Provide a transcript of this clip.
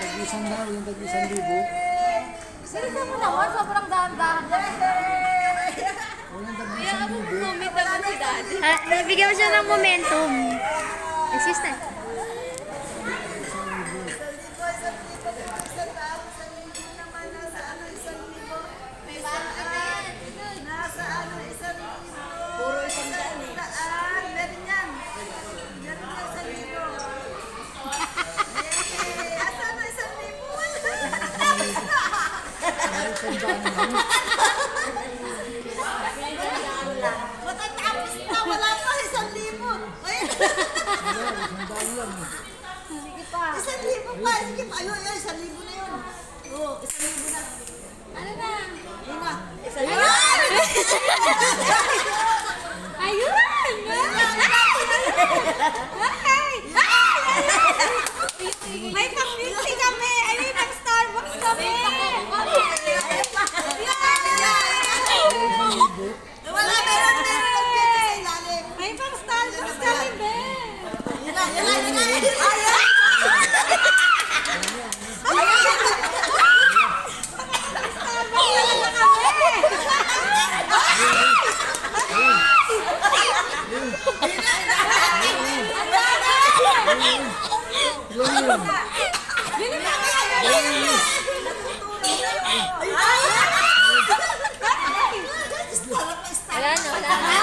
Tag-isang daw, yung tag-isang libo. Sinisan mo naman, sobrang dahan-dahan. Walang tag-isang libo. Nabigyan mo siya ng momentum. Assistant. Puro isang daan eh. Matatapos na, wala pa 1,000. Sige pa. 1,000 pa, sige pa. Ayun, 1,000 na yun. Oo, 1,000 na. Ano na? Ayun na. Ayun! May pang-50 kami. Ay, may pang-Starbucks kami. Wala, meron sa ilalim. May pang-Starbucks kami, be. Wala na, wala na.